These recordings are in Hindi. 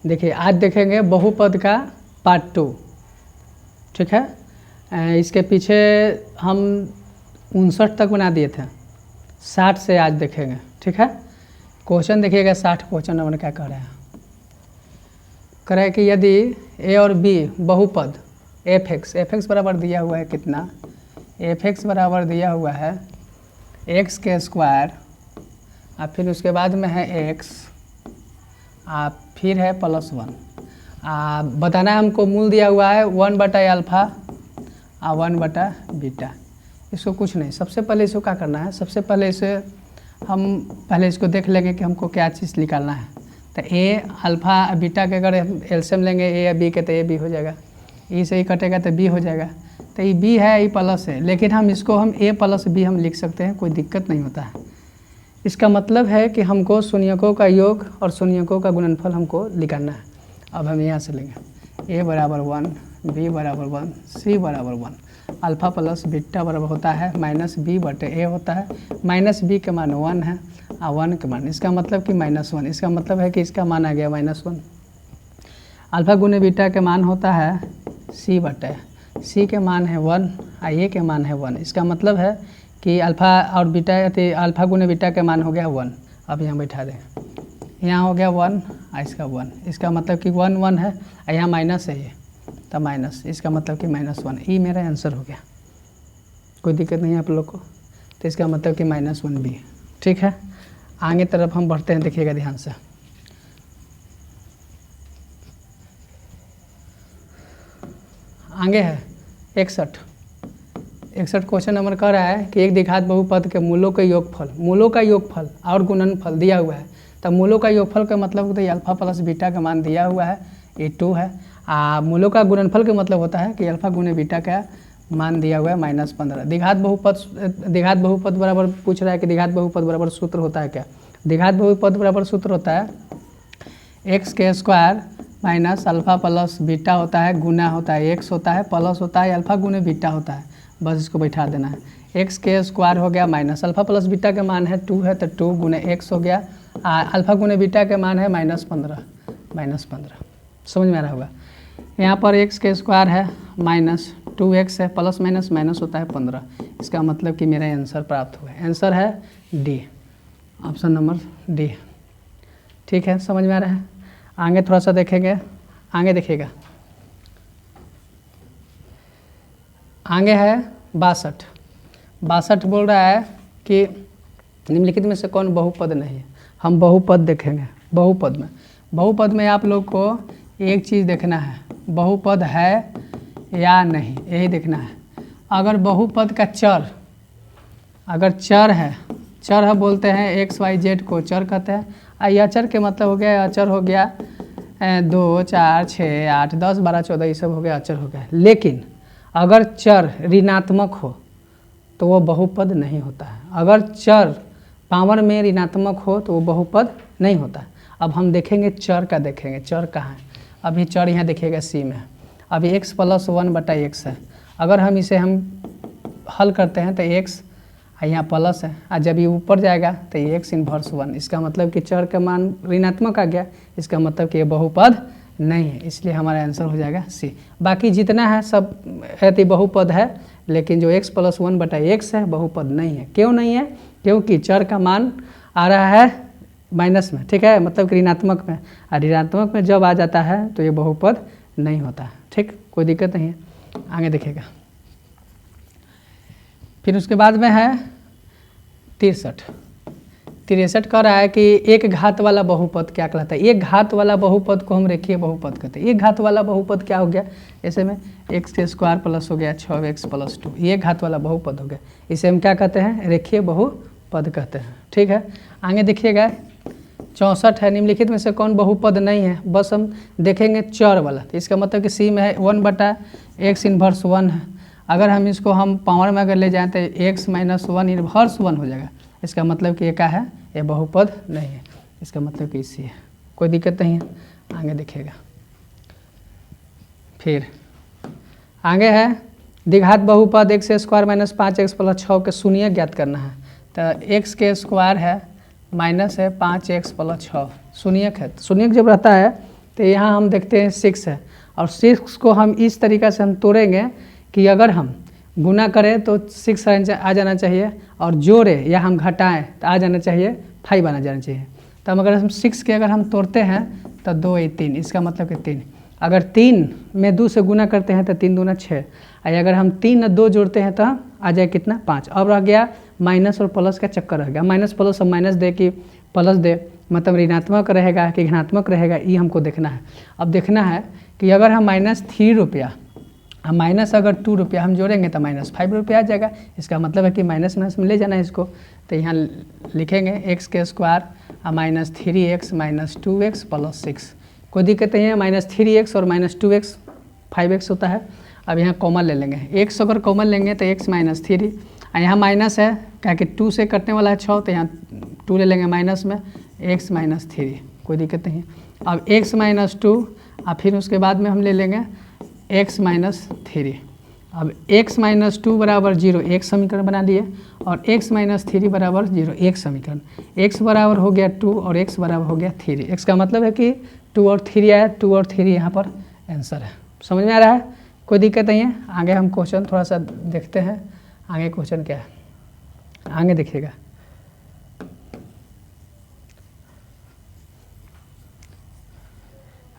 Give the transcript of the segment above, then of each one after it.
देखिए आज देखेंगे बहुपद का पार्ट 2, ठीक है। इसके पीछे हम 59 तक बना दिए थे, 60 से आज देखेंगे, ठीक है। क्वेश्चन देखिएगा 60 क्वेश्चन नंबर क्या कह रहे हैं। कह रहे हैं कि यदि ए और बी बहुपद एफ एक्स बराबर दिया हुआ है कितना, एफ एक्स बराबर दिया हुआ है एक्स के स्क्वायर, और फिर उसके बाद में है एक्स, फिर है +1। बताना है हमको, मूल दिया हुआ है 1/α और 1/β। इसको कुछ नहीं, सबसे पहले इसको क्या करना है, सबसे पहले इसे हम पहले इसको देख लेंगे कि हमको क्या चीज़ निकालना है। तो ए अल्फ़ा बीटा के अगर एलसीएम लेंगे ए या बी के, तो ए बी हो जाएगा, ई से ही कटेगा तो बी हो जाएगा। तो ये बी है, ये प्लस है, लेकिन हम इसको हम ए प्लस बी हम लिख सकते हैं, कोई दिक्कत नहीं होता है। इसका मतलब है कि हमको शून्यकों का योग और शून्यकों का गुणनफल हमको निकालना है। अब हम यहाँ से लेंगे a बराबर 1, b बराबर 1, c बराबर 1, अल्फ़ा प्लस बीटा बराबर होता है -b/a होता है। -b के मान 1 है और 1 के मान, इसका मतलब कि -1, इसका मतलब है कि इसका मान आ गया -1। अल्फ़ा गुने बीटा के मान होता है c के मान है 1 और a के मान है 1, इसका मतलब है कि अल्फ़ा और बीटा, अल्फ़ा गुने बीटा के मान हो गया 1। अब यहाँ बैठा दें, यहाँ हो गया 1 और इसका 1, इसका मतलब कि 1 1 है और यहाँ माइनस है ये, तो माइनस, इसका मतलब कि -1। ये मेरा आंसर हो गया, कोई दिक्कत नहीं है आप लोग को। तो इसका मतलब कि -1b, ठीक है। आगे तरफ हम बढ़ते हैं, देखिएगा ध्यान से। आगे है 61 क्वेश्चन नंबर कह रहा है कि एक द्विघात बहुपद के मूलों के योगफल, मूलों का योगफल और गुणनफल दिया हुआ है। तो मूलों का योगफल का मतलब होता है अल्फ़ा प्लस बीटा का मान दिया हुआ है, ये 2 है। मूलों का गुणनफल का मतलब होता है कि अल्फ़ा गुने बीटा का मान दिया हुआ है -15। द्विघात बहुपद बराबर पूछ रहा है कि द्विघात बहुपद बराबर सूत्र होता है क्या। द्विघात बहुपद बराबर सूत्र होता है एक्स के square minus alpha plus beta होता है, गुना होता है एक्स होता है, प्लस होता है अल्फ़ा गुने बीटा होता है। बस इसको बैठा देना है। एक्स के स्क्वायर हो गया माइनस अल्फ़ा प्लस बीटा का मान है 2 है, तो 2 गुने एक्स हो गया, अल्फ़ा गुने बीटा का मान है -15। समझ में आ रहा होगा। यहाँ पर एक्स के स्क्वायर है -2x है, प्लस माइनस माइनस होता है 15। इसका मतलब कि मेरा आंसर प्राप्त हुआ है। आंसर है डी, ऑप्शन नंबर डी, ठीक है। समझ में आ रहा है। आगे थोड़ा सा देखेंगे, आगे देखिएगा। आगे है 62 बोल रहा है कि निम्नलिखित में से कौन बहुपद नहीं है। हम बहुपद देखेंगे। बहुपद में आप लोग को एक चीज़ देखना है, बहुपद है या नहीं, यही देखना है। अगर बहुपद का चर, अगर चर है बोलते हैं x y z को चर कहते हैं। अचर के मतलब हो गया, अचर हो गया 2 4 6 8 10 12 14, ये सब हो गया अचर हो गया। लेकिन अगर चर ऋणात्मक हो तो वो बहुपद नहीं होता है। अगर चर पावर में ऋणात्मक हो तो वो बहुपद नहीं होता है। अब हम देखेंगे चर का, देखेंगे चर कहाँ है। अभी चर यहाँ देखिएगा सी में, अभी x + 1/x है। अगर हम इसे हल करते हैं तो x यहाँ प्लस है, और जब ये ऊपर जाएगा तो ये x इन्वर्स 1, इसका मतलब कि चर का मान ऋणात्मक आ गया, इसका मतलब कि ये बहुपद नहीं है, इसलिए हमारा आंसर हो जाएगा सी। बाकी जितना है सब है बहुपद है, लेकिन जो x + 1/x है बहुपद नहीं है। क्यों नहीं है? क्योंकि चर का मान आ रहा है माइनस में, ठीक है, मतलब कि ऋणात्मक में, और ऋणात्मक में जब आ जाता है तो ये बहुपद नहीं होता है, ठीक, कोई दिक्कत नहीं है। आगे देखिएगा। फिर उसके बाद में है 63 कह रहा है कि एक घात वाला बहुपद क्या कहलाता है। एक घात वाला बहुपद को हम रेखीय बहुपद कहते हैं। एक घात वाला बहुपद क्या हो गया, ऐसे में x के स्क्वायर प्लस हो गया 6x + 2, ये घात वाला बहुपद हो गया। इसे हम क्या कहते हैं, रेखीय बहुपद कहते हैं, ठीक है। आगे देखिएगा 64 है, निम्नलिखित में से कौन बहुपद नहीं है। बस हम देखेंगे चर वाला, तो इसका मतलब कि सी में है 1/x इन्वर्स 1 है। अगर हम इसको हम पावर में अगर ले जाएँ तो x - 1 इन्वर्स 1 हो जाएगा, इसका मतलब कि ये क्या है, ये बहुपद नहीं है, इसका मतलब कि इसी है, कोई दिक्कत नहीं है। आगे देखिएगा। फिर आगे है द्विघात बहुपद x² - 5x + 6 के शून्य ज्ञात करना है। तो x के स्क्वायर है माइनस है 5x + 6, शून्यक है। शून्यक जब रहता है तो यहाँ हम देखते हैं 6 है, और 6 को हम इस तरीक़ा से हम तोड़ेंगे कि अगर हम गुना करें तो 6 आ जाना चाहिए, और जोड़े या हम घटाएं तो आ जाना चाहिए 5 आना जाना चाहिए। तो अगर हम 6 के अगर हम तोड़ते हैं तो 2 8 3, इसका मतलब कि 3। अगर 3 में 2 से गुना करते हैं तो 3 दूना 6, और अगर हम 3 और 2 जोड़ते हैं तो आ जाए कितना 5। अब रह गया माइनस और प्लस का चक्कर रह गया, माइनस प्लस अब माइनस दे कि प्लस दे, मतलब ऋणात्मक रहेगा कि धनात्मक रहेगा, ये हमको देखना है। अब देखना है कि अगर हम -3 रुपया, हम माइनस अगर 2 रुपया हम जोड़ेंगे तो -5 रुपया आ जाएगा। इसका मतलब है कि माइनस माइनस में ले जाना है इसको। तो यहाँ लिखेंगे x² -3x -2x + 6, कोई दिक्कत नहीं है। -3x और -2x 5x होता है। अब यहाँ कॉमन ले लेंगे, x अगर कॉमन लेंगे तो x -3, और यहाँ माइनस है क्या कि 2 से कटने वाला है 6, तो यहाँ 2 ले लेंगे माइनस में, x -3, कोई दिक्कत नहीं है। अब x -2 और फिर उसके बाद में हम ले लेंगे x -3। अब x -2 बराबर 0 एक समीकरण बना दिए, और x -3 बराबर 0 एक समीकरण। x बराबर हो गया 2 और x बराबर हो गया 3। x का मतलब है कि 2 और 3 आया, 2 और 3 यहाँ पर आंसर है। समझ में आ रहा है, कोई दिक्कत नहीं है। आगे हम क्वेश्चन थोड़ा सा देखते हैं, आगे क्वेश्चन क्या है, आगे देखिएगा।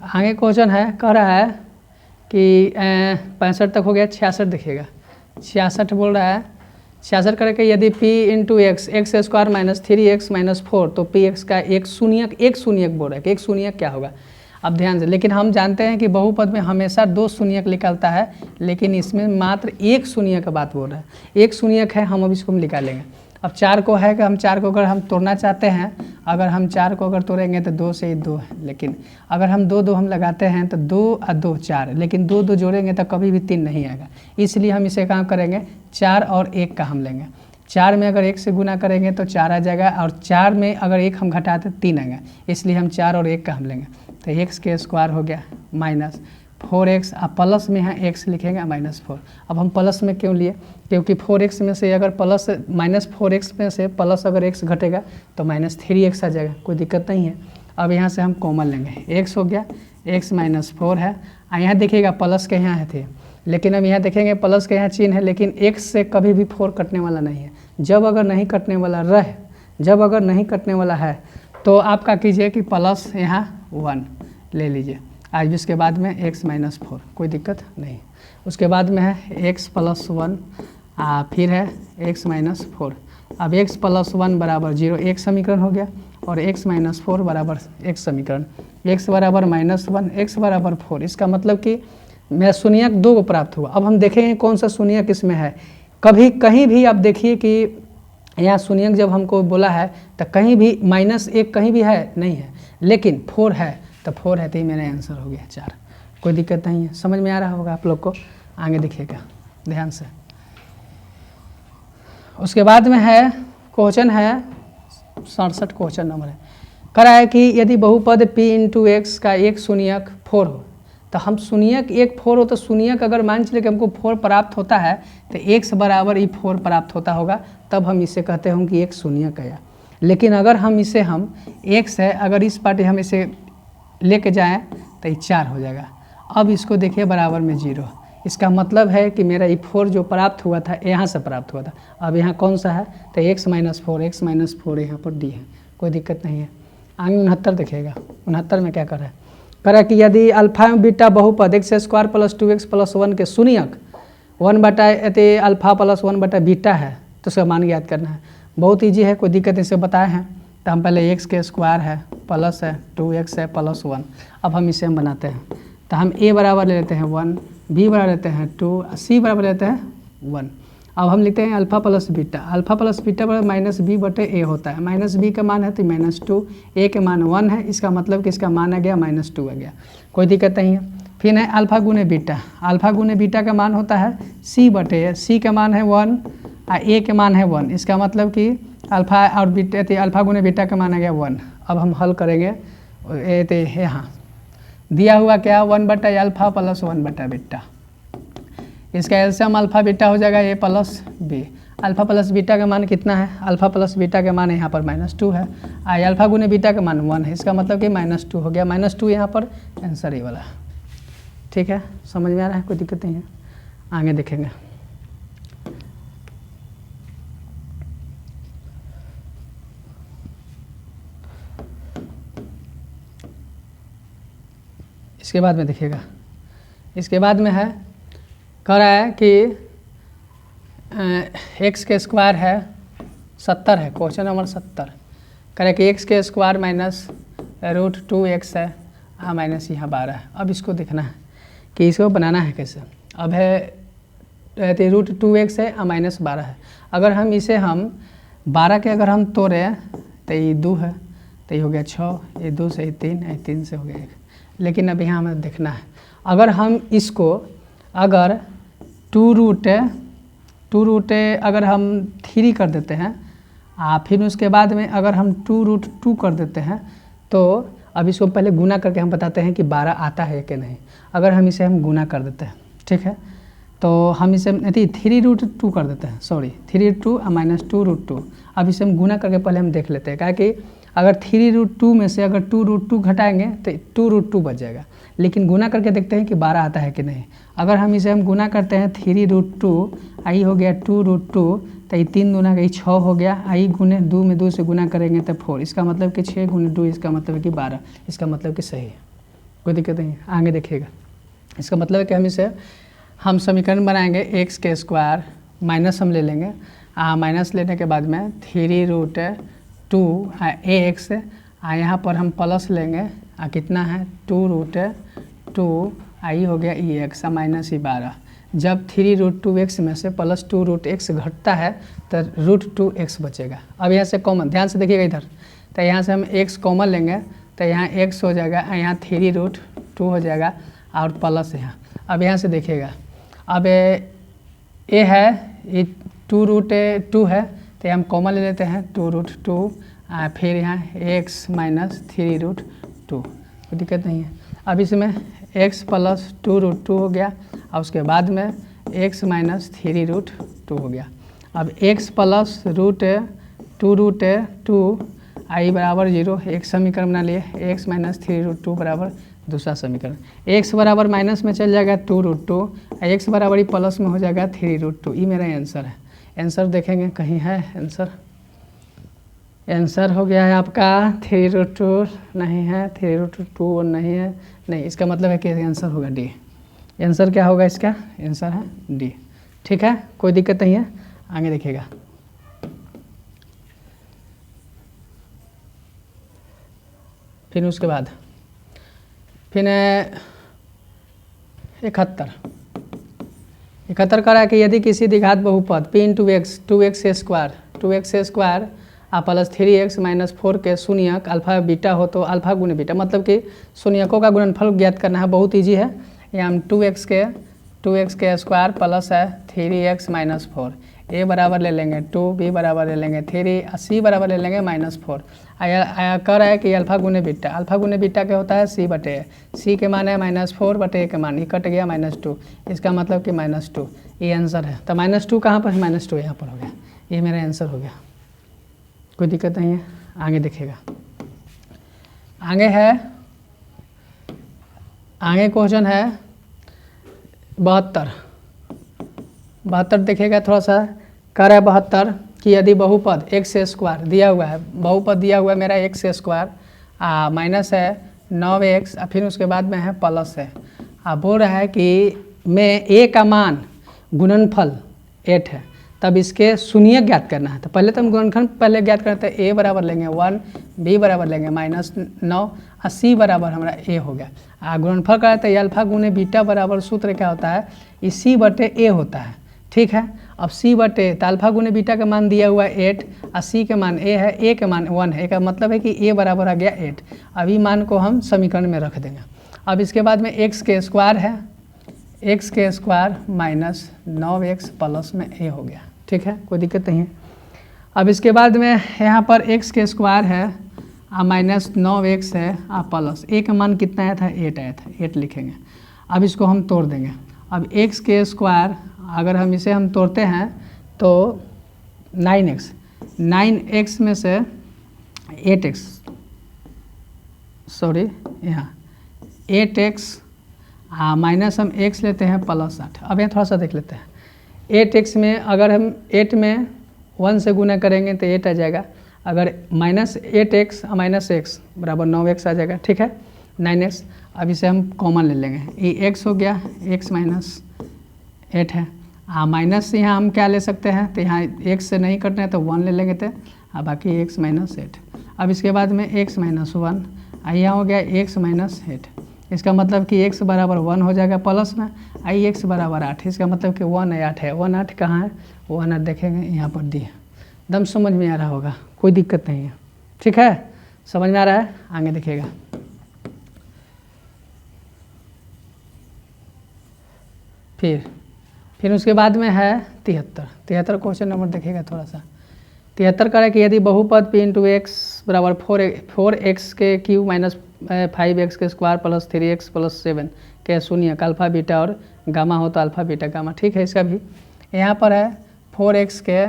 आगे क्वेश्चन है, कह रहा है कि 65 तक हो गया, 66 देखिएगा। 66 बोल रहा है, 66 करके यदि p × x x² -3x -4, तो px का एक शून्यक बोल रहा है कि एक शून्यक क्या होगा। अब ध्यान से, लेकिन हम जानते हैं कि बहुपद में हमेशा 2 शून्यक निकलता है, लेकिन इसमें मात्र एक शून्यक का बात बोल रहा है। एक शून्यक है, हम अब इसको निकालेंगे। अब 4 को है कि हम 4 को अगर हम तोड़ना चाहते हैं, अगर हम 4 को अगर तोड़ेंगे तो 2 से ही 2 है, लेकिन अगर हम 2 2 हम लगाते हैं तो 2 और 2 4, लेकिन 2 2 जोड़ेंगे तो कभी भी 3 नहीं आएगा। इसलिए हम इसे काम करेंगे 4 और 1 का हम लेंगे। 4 में अगर 1 से गुना करेंगे तो 4 आ जाएगा, और 4 में अगर 1 हम घटाते 3 आएगा, इसलिए हम 4 और 1 का हम लेंगे। तो x² हो गया -4x, अब प्लस में है x लिखेंगे -4। अब हम प्लस में क्यों लिए, क्योंकि 4x में से अगर प्लस -4x में से प्लस अगर x घटेगा तो -3x आ जाएगा, कोई दिक्कत नहीं है। अब यहाँ से हम कॉमन लेंगे, x हो गया, x -4 है, और यहाँ देखिएगा प्लस के यहाँ थे, लेकिन अब यहाँ देखेंगे प्लस के यहाँ चिन्ह है, लेकिन x से कभी भी 4 कटने वाला नहीं है। जब अगर नहीं कटने वाला है तो आप क्या कीजिए कि प्लस यहाँ 1 ले लीजिए, आज भी उसके बाद में x -4, कोई दिक्कत नहीं। उसके बाद में है x + 1, फिर है x -4। अब x + 1 बराबर 0 एक समीकरण हो गया, और x -4 बराबर एक समीकरण। x बराबर -1, x बराबर 4, इसका मतलब कि मेरा शून्यक 2 को प्राप्त हुआ। अब हम देखेंगे कौन सा शून्यक इसमें है। कभी कहीं भी आप देखिए कि यहाँ शून्यक जब हमको बोला है तो कहीं भी -1 कहीं भी है नहीं है, लेकिन 4 है, तो 4 है, तो ही मेरा आंसर हो गया 4। कोई दिक्कत नहीं है, समझ में आ रहा होगा आप लोग को। आगे देखिएगा ध्यान से। उसके बाद में है क्वेश्चन है 67 क्वेश्चन नंबर है, कह रहा है कि यदि बहुपद p × x का एक शून्यक 4 हो, तो हम शून्यक एक 4 हो तो शून्यक अगर मान चले कि हमको 4 प्राप्त होता है तो x बराबर ही 4 प्राप्त होता होगा, तब हम इसे कहते होंगे कि एक शून्यक है। लेकिन अगर हम इसे हम x है, अगर इस पार्टी हम इसे लेके जाएं तो ये 4 हो जाएगा। अब इसको देखिए बराबर में 0, इसका मतलब है कि मेरा ये 4 जो प्राप्त हुआ था यहाँ से प्राप्त हुआ था। अब यहाँ कौन सा है, तो x -4 यहाँ पर d है, कोई दिक्कत नहीं है। आगे 69 देखिएगा, 69 में क्या कर रहा है, कह रहा है कि यदि अल्फा बीटा बहुपद x² + 2x + 1 के शून्यक 1/α + 1/बीटा है तो उसका मान ज्ञात करना है। बहुत ईजी है, कोई दिक्कत इसे बताए हैं। तो हम पहले x² है, प्लस है 2x है + 1। अब हम इसे हम बनाते हैं, तो हम a बराबर ले लेते हैं 1, b बराबर लेते हैं 2, c बराबर लेते हैं 1। अब हम लिखते हैं अल्फा + बीटा, अल्फा + बीटा बराबर -b/a होता है। -b का मान है तो -2, a के मान 1 है, इसका मतलब कि इसका मान आ गया -2 आ गया, कोई दिक्कत नहीं है। फिर है अल्फा × बीटा, अल्फा × बीटा का मान होता है c/a, c का मान है 1 और a के मान है 1, इसका मतलब कि अल्फा और बीटा, अल्फा × बीटा का मान आ गया 1। अब हम हल करेंगे, यहाँ दिया हुआ क्या 1/α + 1/बीटा, इसका एलसीएम अल्फा बीटा हो जाएगा a + b। Alpha plus beta का मान कितना है, अल्फ़ा प्लस बीटा का मान यहाँ पर -2 है, अल्फ़ा गुने बीटा का मान 1 है, इसका मतलब कि -2 हो गया, -2 यहाँ पर आंसर ये वाला। ठीक है, समझ में आ रहा है, कोई दिक्कत नहीं है, आगे देखेंगे। इसके बाद में देखिएगा, इसके बाद में है कह रहा है कि x के स्क्वायर है 70 है, क्वेश्चन नंबर 70 कह रहा है कि x के स्क्वायर माइनस √2x है माइनस यहाँ 12 है। अब इसको देखना है कि इसको बनाना है कैसे। अब है √2x है -12 है, अगर हम इसे हम 12 के अगर हम तोड़े तो ये 2 है, तो ये हो गया 6, ये 2 से 3, ये 3 से हो गया 1। लेकिन अब यहाँ हमें देखना है, अगर हम इसको अगर 2 रूट अगर हम 3 कर देते हैं फिर उसके बाद में अगर हम 2√2 कर देते हैं, तो अब इसको पहले गुना करके हम बताते हैं कि 12 आता है कि नहीं। अगर हम इसे हम गुना कर देते हैं, ठीक है, तो हम इसे 3√2 कर देते हैं, सॉरी 3√2 -2√2। अब इसे हम गुना करके पहले हम देख लेते हैं, क्या कि अगर 3√2 में से अगर 2√2 घटाएंगे तो 2√2 बच जाएगा, लेकिन गुना करके देखते हैं कि 12 आता है कि नहीं। अगर हम इसे हम गुना करते हैं 3√2 आई हो गया 2√2, तो ये 3 दूना का 6 हो गया, आई गुने 2 में 2 से गुना करेंगे तो 4, इसका मतलब कि 6 गुने 2 इसका मतलब है कि 12, इसका मतलब कि सही है, कोई दिक्कत नहीं है, आगे देखिएगा। इसका मतलब है कि हम इसे हम समीकरण बनाएंगे x के स्क्वायर माइनस हम ले लेंगे, माइनस लेने के बाद में 3√2 ax, यहाँ पर हम प्लस लेंगे, कितना है 2√2 आई हो गया ex माइनस 12। जब 3√2x में से +2√x घटता है तो √2x बचेगा। अब यहाँ से कॉमन, ध्यान से देखिएगा इधर, तो यहाँ से हम x कॉमन लेंगे तो यहाँ x हो जाएगा, यहाँ 3√2 हो जाएगा और प्लस यहाँ। अब यहाँ से देखिएगा, अब ए है ये 2√2 है, तो हम कॉमन ले लेते हैं 2√2, फिर यहाँ x माइनस 3√2, कोई दिक्कत नहीं है। अब इसमें x प्लस 2√2 हो गया और उसके बाद में x माइनस 3√2 हो गया। अब x प्लस √2 आई बराबर 0, एक समीकरण बना लिए, x माइनस 3√2 बराबर दूसरा समीकरण, x बराबर माइनस में चल जाएगा 2√2, x बराबर ही प्लस में हो जाएगा 3√2। ये मेरा आंसर है। आंसर देखेंगे कहीं है आंसर, आंसर हो गया है आपका 3√2 नहीं है, 3√2 नहीं है, नहीं, इसका मतलब है कि आंसर होगा डी। आंसर क्या होगा इसका, आंसर है डी। ठीक है, कोई दिक्कत नहीं है, आगे देखिएगा। फिर उसके बाद फिर 71 कह रहा है कि यदि किसी द्विघात बहुपद p × x 2x square plus 3x minus 4 के शून्यक अल्फा बीटा हो तो अल्फा गुने बीटा, मतलब कि शून्यकों का गुणनफल ज्ञात करना है, बहुत ईजी है। यहाँ हम 2x के स्क्वायर प्लस है 3x माइनस 4, a बराबर ले लेंगे 2, b बराबर ले लेंगे 3, c बराबर ले लेंगे -4। कह रहा है कि अल्फा गुने बीटा क्या होता है c/a, c के मान है -4/a के मान, ये कट गया -2, इसका मतलब कि -2, ये आंसर है। तो -2 कहाँ पर है, -2 यहाँ पर हो गया, ये मेरा आंसर हो गया, कोई दिक्कत नहीं है, आगे देखिएगा। आगे क्वेश्चन है 72 देखिएगा थोड़ा सा। कह रहा है 72 कि यदि बहुपद x स्क्वायर दिया हुआ है, बहुपद दिया हुआ है मेरा x स्क्वायर माइनस है 9x, फिर उसके बाद में है प्लस है, बोल रहा है कि में a का मान गुणनफल 8 है, तब इसके शून्य ज्ञात करना है। तो पहले तो हम गुणनफल पहले ज्ञात करते हैं, a बराबर लेंगे 1, b बराबर लेंगे -9 और c बराबर हमारा a हो गया। गुणनफल करते हैं अल्फा गुने बीटा बराबर सूत्र क्या होता है, ये c/a होता है। ठीक है, अब c/a तो अल्फा गुने बीटा का मान दिया हुआ है 8 और c के मान a है, a के मान 1 है, का मतलब है कि a बराबर आ गया 8। अभी मान को हम समीकरण में रख देंगे। अब इसके बाद में x के स्क्वायर है, x के स्क्वायर माइनस 9x प्लस में a हो गया। ठीक है, कोई दिक्कत नहीं है। अब इसके बाद में यहाँ पर x के स्क्वायर है माइनस 9x है प्लस a का मान कितना आया था, 8 आया था, 8 लिखेंगे। अब इसको हम तोड़ देंगे। अब x के स्क्वायर अगर हम इसे हम तोड़ते हैं तो 9x, 9x में से 8x, सॉरी यहाँ 8x माइनस हम x लेते हैं +8। अब यहाँ थोड़ा सा देख लेते हैं। 8x में अगर हम 8 में 1 से गुना करेंगे तो 8 आ जाएगा। अगर -8x -x बराबर 9x आ जाएगा। ठीक है, 9x। अब इसे हम कॉमन ले लेंगे, ये x हो गया, x - 8 है। माइनस यहाँ हम क्या ले सकते हैं, तो यहाँ x से नहीं कटना है तो 1 ले लेंगे तो बाकी x - 8। अब इसके बाद में x - 1, यहाँ हो गया x - 8। इसका मतलब कि x बराबर 1 हो जाएगा प्लस में, x बराबर 8। इसका मतलब कि 1 8 है। 1 8 कहाँ है, 1 8 देखेंगे यहाँ पर दी है। एकदम समझ में आ रहा होगा, कोई दिक्कत नहीं है। ठीक है, समझ में आ रहा है, आगे देखिएगा। फिर उसके बाद में है 73 क्वेश्चन नंबर देखिएगा थोड़ा सा। 73 का है कि यदि बहुपद p × x बराबर 4x के क्यूब -5x के स्क्वायर + 3x + 7 के शून्य अल्फा बीटा और गामा हो तो अल्फा बीटा गामा। ठीक है, इसका भी यहाँ पर है 4x के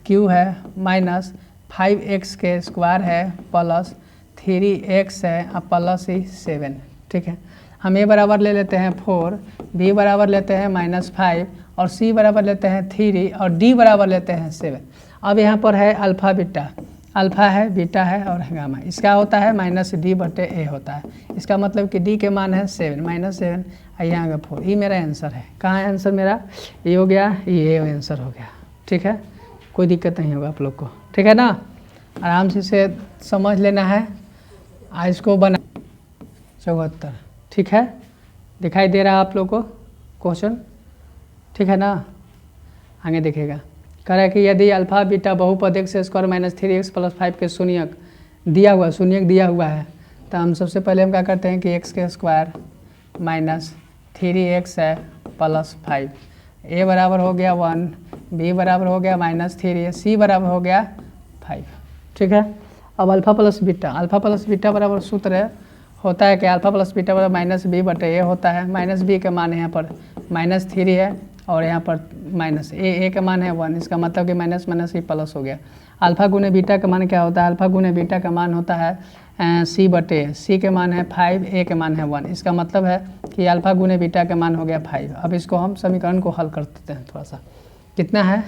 क्यूब है -5x के स्क्वायर है + 3x है +7। ठीक है, हम a बराबर ले लेते हैं 4, b बराबर लेते हैं -5 और c बराबर लेते हैं 3 और d बराबर लेते हैं 7। अब यहाँ पर है अल्फ़ा बीटा, अल्फ़ा है, बीटा है और गामा। इसका होता है -d/a होता है। इसका मतलब कि d के मान है 7 -7, यहाँ आगे 4। ये मेरा आंसर है। कहाँ है आंसर मेरा, ये हो गया, ये आंसर हो गया। ठीक है, कोई दिक्कत नहीं होगा आप लोग को। ठीक है ना, आराम से इसे समझ लेना है। आज इसको बना 74। ठीक है, दिखाई दे रहा है आप लोग को क्वेश्चन। ठीक है ना, आगे देखिएगा। कह रहा है कि यदि अल्फा बीटा बहुपद x² - 3x + 5 के शून्यक दिया हुआ है तो हम सबसे पहले हम क्या करते हैं कि x² - 3x है +5, a बराबर हो गया 1, b बराबर हो गया -3, c बराबर हो गया 5। ठीक है, अब अल्फ़ा प्लस बीटा बराबर सूत्र होता है कि अल्फ़ा प्लस बीटा बराबर -b/a होता है। -b का मान यहाँ पर -3 है और यहाँ पर -a का मान है 1। इसका मतलब कि माइनस ही प्लस हो गया। अल्फ़ा गुने बीटा का मान क्या होता है, अल्फ़ा गुने बीटा का मान होता है c/a। c के मान है 5, a के मान है 1। इसका मतलब है कि अल्फ़ा गुने बीटा का मान हो गया 5। अब इसको हम समीकरण को हल कर देते हैं थोड़ा सा। कितना है,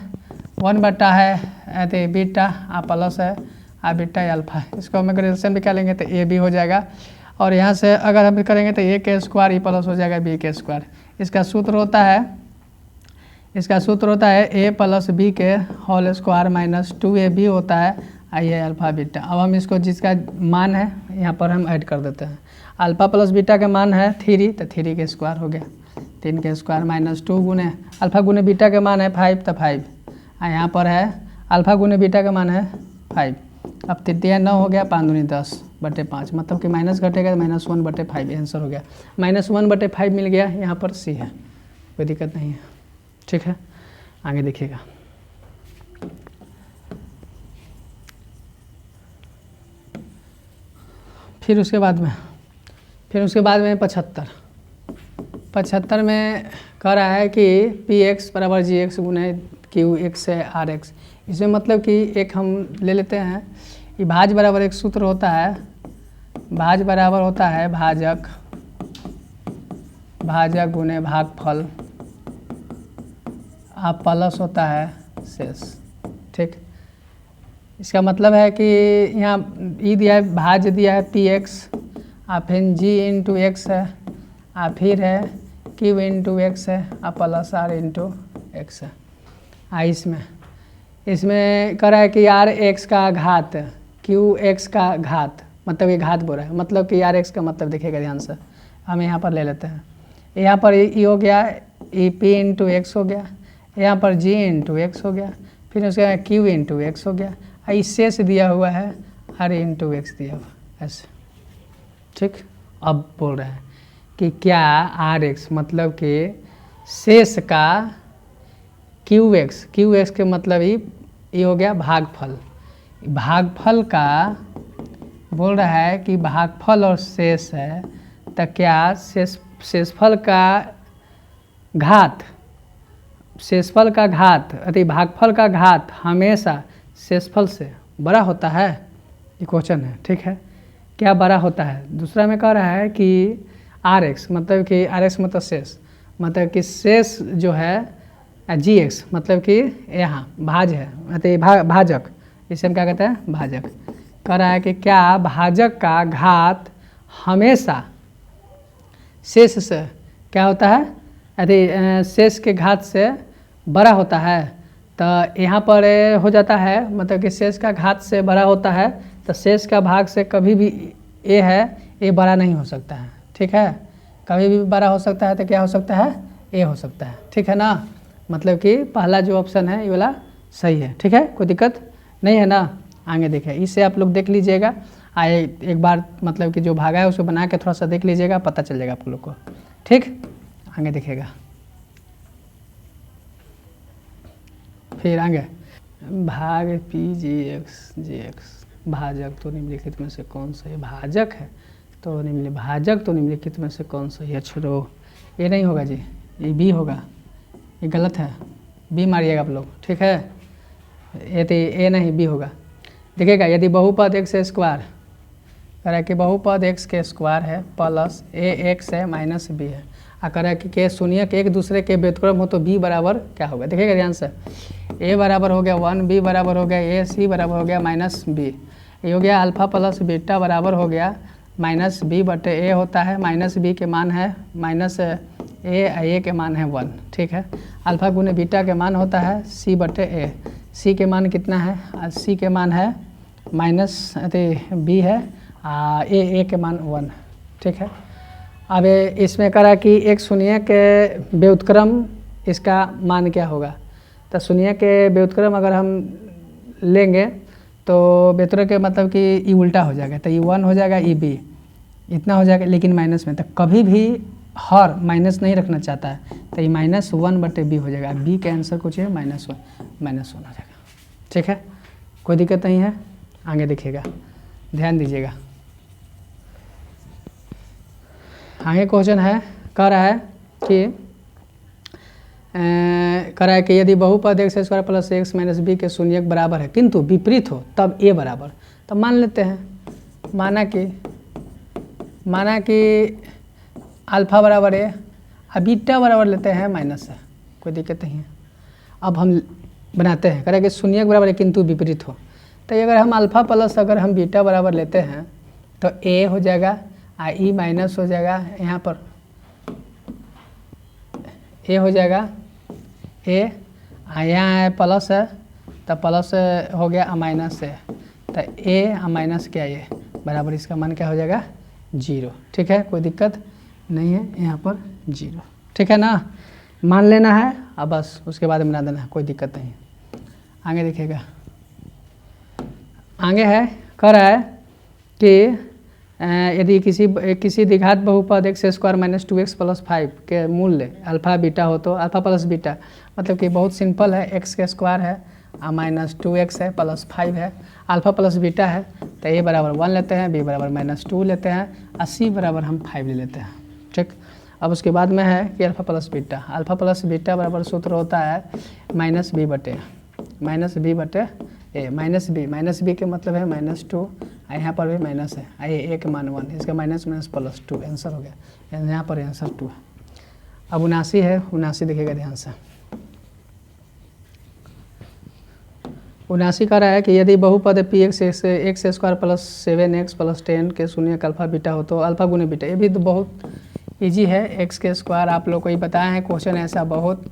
1 है बीटा प्लस है बीटा अल्फ़ा। इसको हम अगर एलसीएम निकालेंगे तो a b हो जाएगा और यहाँ से अगर हम करेंगे तो a के स्क्वायर प्लस हो जाएगा b के स्क्वायर। इसका सूत्र होता है a + b के होल स्क्वायर -2ab होता है ये अल्फ़ा बीटा। अब हम इसको जिसका मान है यहाँ पर हम ऐड कर देते हैं। अल्फ़ा प्लस बीटा का मान है 3 तो 3 के स्क्वायर हो गया, 3 के स्क्वायर -2 गुने अल्फ़ा गुने बीटा का मान है 5 तो 5, यहाँ पर है अल्फ़ा गुने बीटा का मान है 5। अब 3 9 हो गया, 5 दूनी 10/5, मतलब कि माइनस घटेगा तो -1/5 आंसर हो गया। -1/5 मिल गया, यहाँ पर सी है, कोई दिक्कत नहीं है। ठीक है, आगे देखिएगा। फिर उसके बाद में 75 में कह रहा है कि px = gx गुने qx है rx। इसमें मतलब कि एक हम ले लेते हैं, ये भाज बराबर एक सूत्र होता है, भाज बराबर होता है भाजक गुने भागफल प्लस होता है शेष। ठीक, इसका मतलब है कि यहाँ ई दिया है, भाज दिया है px, फिर g × x है, फिर है q × x है प्लस r × x है। इसमें कह रहा है कि rx का घात qx का घात, मतलब ये घात बोल रहा है, मतलब कि rx का मतलब देखिएगा ध्यान से, हम यहाँ पर ले लेते हैं। यहाँ पर ई हो गया, ई p × x हो गया, यहाँ पर g × x हो गया, फिर उसके बाद q × x हो गया, इस शेष दिया हुआ है r × x दिया हुआ ऐसे। ठीक, अब बोल रहे हैं कि क्या rx मतलब कि शेष का qx के मतलब ये हो गया भागफल का बोल रहा है कि भागफल और शेष है, तो क्या शेषफल का घात शेषफल का घात अति भागफल का घात हमेशा शेषफल से बड़ा होता है, ये क्वेश्चन है। ठीक है, क्या बड़ा होता है? दूसरा में कह रहा है कि आर एक्स मतलब कि आर एक्स मतलब शेष, मतलब कि शेष जो है जी एक्स मतलब कि यहाँ भाज है अति भाजक, इसे हम क्या कहते हैं? भाजक। कह रहा है कि क्या भाजक का घात हमेशा शेष से क्या होता है? अति शेष के घात से बड़ा होता है। तो यहाँ पर हो जाता है मतलब कि शेष का घात से बड़ा होता है, तो शेष का भाग से कभी भी ए है, ए बड़ा नहीं हो सकता है। ठीक है, कभी भी बड़ा हो सकता है तो क्या हो सकता है? ए हो सकता है। ठीक है ना, मतलब कि पहला जो ऑप्शन है ये वाला सही है। ठीक है, कोई दिक्कत नहीं है ना। आगे देखिए, इससे आप लोग देख लीजिएगा, आए एक बार मतलब कि जो भागा है उसको बना के थोड़ा सा देख लीजिएगा, पता चल जाएगा आप लोग को। ठीक, आगे देखिएगा, फिर आगे भाग पी जी एक्स भाजक तो निम्नलिखित में से कौन सा है? भाजक है तो भाजक तो निम्नलिखित में से कौन सा है? छोड़ो, ये नहीं होगा जी, ये बी होगा, ये गलत है, बी मारिएगा आप लोग। ठीक है, ये तो ए नहीं, बी होगा। देखिएगा, यदि बहुपद एक्स स्क्वायर कह रहा है कि बहुपद एक्स के स्क्वायर है प्लस ए एक्स है माइनस बी है, और कह रहा है कि शून्य के एक दूसरे के व्युत्क्रम हो तो बी बराबर क्या होगा? देखिएगा ध्यान से, ए बराबर हो गया 1, बी बराबर हो गया ए, सी बराबर हो गया माइनस बी, ये हो गया अल्फा प्लस बीटा बराबर हो गया माइनस बी बटे ए होता है, माइनस बी के मान है माइनस ए के मान है 1। ठीक है, अल्फा गुने बीटा के मान होता है सी बटे ए, सी के मान कितना है? सी के मान है माइनस बी है, ए के मान 1। ठीक है, अब इसमें करा कि एक शून्य के व्युत्क्रम इसका मान क्या होगा? तो शून्य के व्युत्क्रम अगर हम लेंगे तो व्युत्क्रम के मतलब कि ई उल्टा हो जाएगा, तो ई 1 हो जाएगा, ई बी इतना हो जाएगा, लेकिन माइनस में तो कभी भी हर माइनस नहीं रखना चाहता है, तो ये -1 बटे बी हो जाएगा। बी का आंसर कुछ है -1 हो जाएगा। ठीक है, कोई दिक्कत नहीं है। आगे देखिएगा, ध्यान दीजिएगा, आगे क्वेश्चन है, कह रहा है कि यदि बहुपद x square plus x minus b के शून्य बराबर है किंतु विपरीत हो तब ए बराबर। तब मान लेते हैं, माना कि अल्फा बराबर है और बीटा बराबर लेते हैं माइनस है, कोई दिक्कत नहीं है। अब हम बनाते हैं, कह रहे कि शून्य बराबर है किंतु विपरीत हो, तो अगर हम अल्फा प्लस अगर हम बीटा बराबर लेते हैं तो ए हो जाएगा और ई माइनस हो जाएगा, यहाँ पर ए हो जाएगा ए, यहाँ है प्लस है तो प्लस हो गया माइनस है, तो ए माइनस क्या ये बराबर, इसका मान क्या हो जाएगा? 0। ठीक है, कोई दिक्कत नहीं है, यहाँ पर 0। ठीक है ना, मान लेना है, अब बस उसके बाद बना देना है, कोई दिक्कत नहीं। आगे देखिएगा, आगे है, कह रहा है कि यदि किसी द्विघात बहुपद x square minus 2x plus 5 के मूल्य अल्फा बीटा हो तो अल्फा प्लस बीटा मतलब कि बहुत सिंपल है, एक्स के स्क्वायर है और माइनस 2x है प्लस 5 है, अल्फा प्लस बीटा है, तो ए बराबर 1 लेते हैं, बी बराबर -2 लेते हैं और सी बराबर हम 5 ले लेते हैं। ठीक, अब उसके बाद में है कि अल्फा प्लस बीटा बराबर सूत्र होता है -b बटे ए, माइनस बी के मतलब है -2, यहाँ पर भी माइनस है, ए के मान 1, इसका माइनस प्लस 2 आंसर हो गया, यहाँ पर आंसर 2 है। अब 79 है, 79 देखिएगा ध्यान से, 79 कह रहा है कि यदि बहुपद P x square plus 7x plus 10 के शून्य का अल्फा बीटा हो तो अल्फा गुने बीटा, ये भी तो बहुत इजी है, एक्स के स्क्वायर आप लोग को ही बताया है, क्वेश्चन ऐसा बहुत,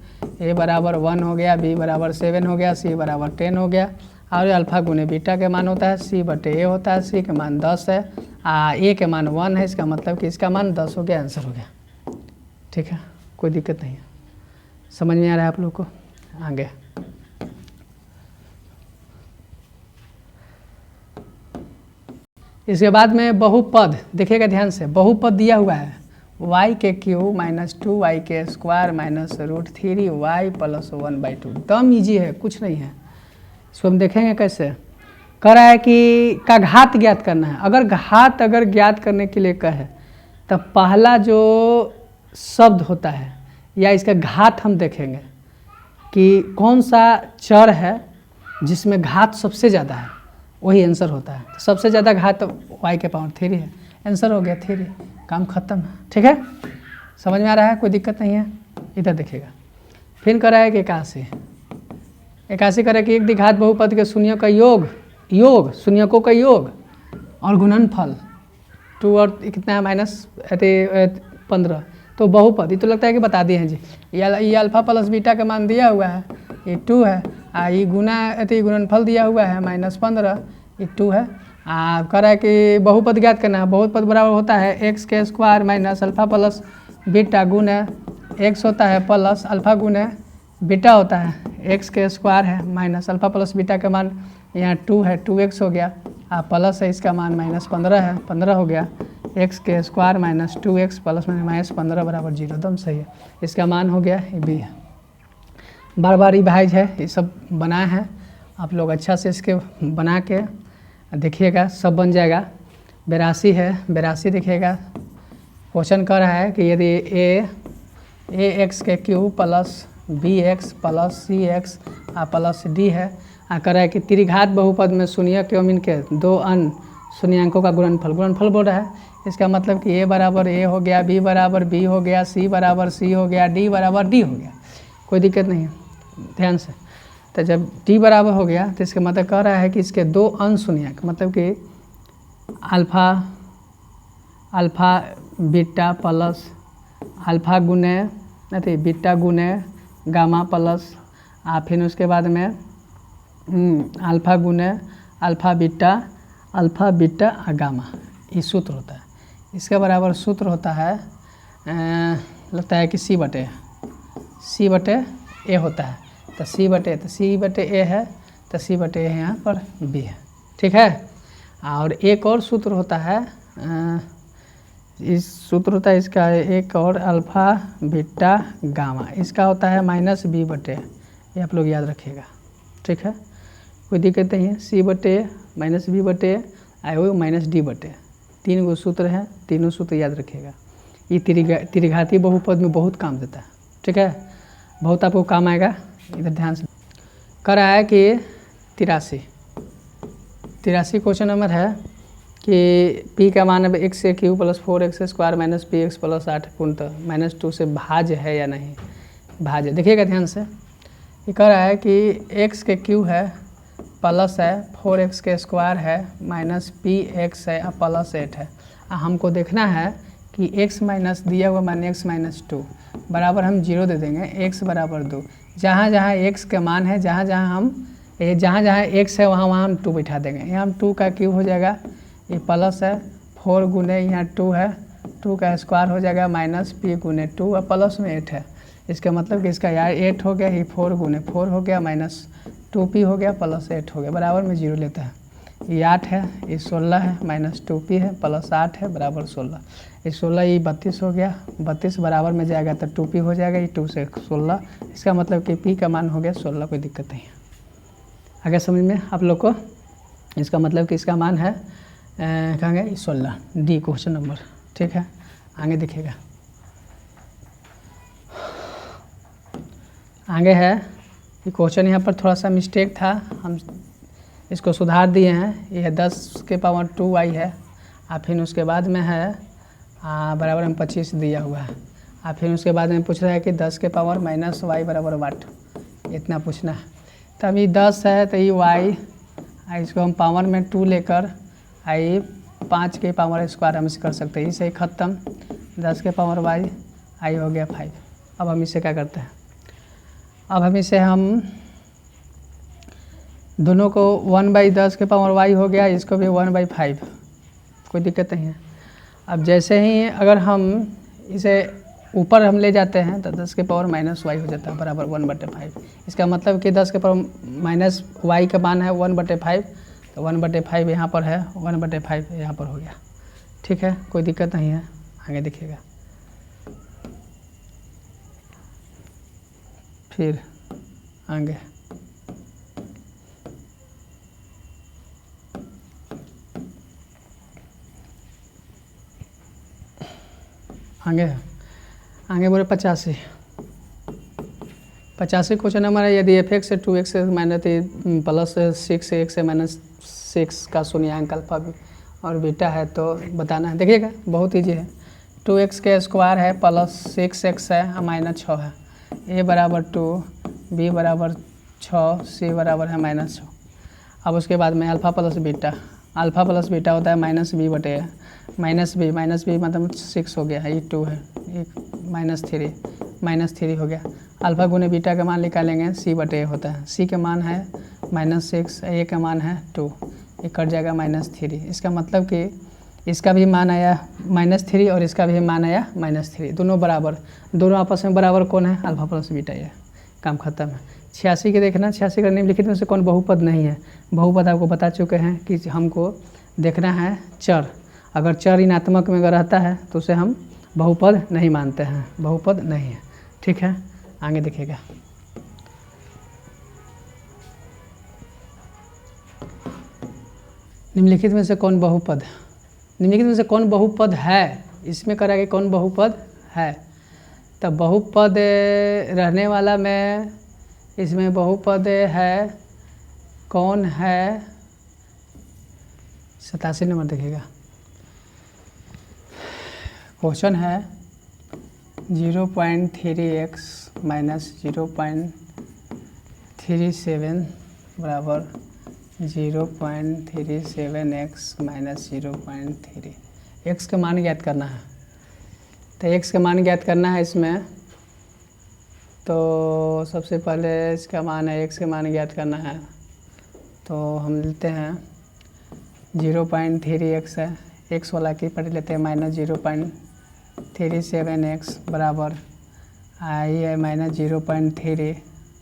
ए बराबर 1 हो गया, बी बराबर 7 हो गया, सी बराबर 10 हो गया, और अल्फा गुने बीटा के मान होता है सी बटे ए होता है, सी के मान 10 है, ए के मान 1 है, इसका मतलब कि इसका मान 10 हो गया, आंसर हो गया। ठीक है, कोई दिक्कत नहीं है, समझ में आ रहा है आप लोग को। आगे इसके बाद में बहुपद देखिएगा ध्यान से, बहुपद दिया हुआ है y के क्यूब माइनस 2y के स्क्वायर माइनस √3y प्लस 1/2, दम ईजी है, कुछ नहीं है। इसको हम देखेंगे कैसे। कह रहा है कि का घात ज्ञात करना है। अगर घात ज्ञात करने के लिए कहे तो पहला जो शब्द होता है या इसका घात हम देखेंगे, कि कौन सा चर है जिसमें घात सबसे ज़्यादा है, वही आंसर होता है। तो सबसे ज़्यादा घात y के पावर 3 है, आंसर हो गया 3, काम खत्म। ठीक है, समझ में आ रहा है, कोई दिक्कत नहीं है। इधर देखिएगा, फिर करा है कि 81 81 करें कि एक द्विघात बहुपद के शून्यों का योग शून्यकों का योग और गुणनफल 2 और कितना है -15। तो बहुपद, ये तो लगता है कि बता दिए हैं जी। ये अल्फा प्लस बीटा का मान दिया हुआ है, ये 2 है। ये गुणनफल दिया हुआ है -15, ये 2 है। कह रहा है कि बहुपद ज्ञात करना है। बहुपद बराबर होता है एक्स के square minus alpha plus beta गुने एक्स होता है प्लस अल्फा गुने बीटा होता है, एक्स के स्क्वायर है माइनस अल्फा प्लस बीटा का मान यहाँ 2 है, 2x हो गया, प्लस है इसका मान -15 है, 15 हो गया, एक्स के स्क्वायर माइनस 2x प्लस -15 बराबर 0, एकदम सही है। इसका मान हो गया, ये भी है। बार बार रिवाइज है, ये सब बनाए हैं आप लोग, अच्छा से इसके बना के देखिएगा, सब बन जाएगा। 82 है, 82 देखिएगा, क्वेश्चन कर रहा है कि यदि ए एक्स के cube plus b x plus c x plus d है, कर रहा है कि त्रिघात बहुपद में शून्यक एवं इनके दो अन्य शून्यांकों का गुणनफल बोल रहा है। इसका मतलब कि ए बराबर ए हो गया, बी बराबर बी हो गया, सी बराबर सी हो गया, डी बराबर डी हो गया, कोई दिक्कत नहीं है, ध्यान से। तो जब डी बराबर हो गया तो इसका मतलब कह रहा है कि इसके दो अन्य शून्यक, मतलब कि अल्फा बीटा प्लस अल्फा गुने बीटा गुने गामा प्लस फिर उसके बाद में अल्फा गुने अल्फा बीटा गामा, ये सूत्र होता है। इसका बराबर सूत्र होता है लगता है कि सी बटे ए होता है। तो सी बटे ए है, तो सी बटे ए यहाँ पर बी है, ठीक है। और एक और सूत्र होता है, इस सूत्र होता है इसका एक और अल्फा बीटा गामा, इसका होता है -b बटे, ये आप लोग याद रखिएगा, ठीक है, कोई दिक्कत नहीं है। सी बटे -b बटे -d बटे, 3 गो सूत्र हैं, तीनों सूत्र याद रखिएगा। ये त्रिघाती बहुपद में बहुत काम देता है, ठीक है, बहुत आपको काम आएगा, इधर ध्यान से। कर रहा है कि 83 क्वेश्चन नंबर है कि p का मान अब x के cube plus 4x square minus px plus 8 पूर्णतः -2 से भाज्य है या नहीं, भाज्य। देखिएगा ध्यान से, ये कह रहा है कि x के क्यूब है प्लस है 4x के स्क्वायर है माइनस px है प्लस 8 है। हमको देखना है कि x माइनस दिया हुआ मान x माइनस 2 बराबर हम 0 दे देंगे, x बराबर 2। जहाँ जहाँ x का मान है, जहाँ जहाँ x है वहाँ हम 2 बैठा देंगे। यहाँ हम 2 का क्यूब हो जाएगा, ये प्लस है 4 गुने यहाँ 2 है, 2 का स्क्वायर हो जाएगा माइनस p गुने 2 और प्लस में 8 है। इसका मतलब कि इसका यार 8 हो गया, ये 4 गुने 4 हो गया माइनस 2p हो गया प्लस 8 हो गया, बराबर में 0 लेता है। ये 8 है, ये 16 है, माइनस 2p है प्लस 8 है बराबर 16, ये 16 ये 32 हो गया, 32 बराबर में जाएगा तो 2p हो जाएगा, ये 2 से 16, इसका मतलब कि p का मान हो गया 16, कोई दिक्कत नहीं है। आगे समझ में आप लोग को, इसका मतलब कि इसका मान है कहेंगे 16, डी क्वेश्चन नंबर, ठीक है। आगे देखिएगा, आगे है ये क्वेश्चन, यहाँ पर थोड़ा सा मिस्टेक था, हम इसको सुधार दिए हैं। ये 10 के पावर 2y है, फिर उसके बाद में है बराबर में 25 दिया हुआ है, फिर उसके बाद में पूछ रहा है कि 10 के पावर माइनस y बराबर वाट, इतना पूछना है। तब ये 10 है तो ये y, इसको हम पावर में 2 लेकर 5 के पावर स्क्वायर हम इसे कर सकते हैं, इसे ख़त्म, 10 के पावर y हो गया 5। अब हम इसे क्या करते हैं, अब हम इसे दोनों को 1/10 के पावर y हो गया, इसको भी 1/5, कोई दिक्कत नहीं है। अब जैसे ही अगर हम इसे ऊपर हम ले जाते हैं तो 10 के पावर माइनस y हो जाता है बराबर 1/5। इसका मतलब कि 10 के पावर माइनस y का मान है 1/5, तो 1/5 यहाँ पर है, 1/5 यहाँ पर हो गया, ठीक है, कोई दिक्कत नहीं है। आगे देखिएगा, फिर आगे आगे बोले 85 85 क्वेश्चन नंबर है, यदि एफ एक्स से 2x माइनस प्लस 6 एक्स से माइनस 6 का शून्यांक अल्फा और बीटा है तो बताना है। देखिएगा बहुत ईजी है। 2x के स्क्वायर है प्लस 6x है माइनस 6 है, a बराबर 2, b बराबर 6, c बराबर है माइनस 6। अब उसके बाद में अल्फ़ा प्लस बीटा होता है माइनस बी बटे है, माइनस बी मतलब 6 हो गया है, ये 2 है, ये माइनस 3 हो गया। अल्फ़ा गुने बीटा का मान निकालेंगे, सी बटे होता है, सी का मान है -6, ए का मान है 2, ये कट जाएगा -3। इसका मतलब कि इसका भी मान आया -3 और इसका भी मान आया -3, दोनों बराबर, दोनों आपस में बराबर कौन है? Alpha plus beta. ये काम खत्म है। 86 के देखना, 86 का निम्नलिखित में से कौन बहुपद नहीं है? बहुपद आपको बता चुके हैं कि हमको देखना है चर, अगर चर ऋणात्मक में अगर रहता है तो उसे हम बहुपद नहीं मानते हैं, बहुपद नहीं है। ठीक है, आगे देखिएगा। निम्नलिखित में से कौन बहुपद, निम्नलिखित में से कौन बहुपद है? इसमें करा कि कौन बहुपद है, तब बहुपद रहने वाला में इसमें बहुपद है कौन है? 87 नंबर देखिएगा। क्वेश्चन है 0.3x माइनस 0.37 बराबर 0.37x माइनस 0.3। x का मान ज्ञात करना है, तो x का मान ज्ञात करना है इसमें। तो सबसे पहले इसका मान है, x का मान ज्ञात करना है, तो हम लेते हैं 0.3x है, x वाला की पढ़ लेते हैं माइनस 0.37x बराबर आई है माइनस 0.3,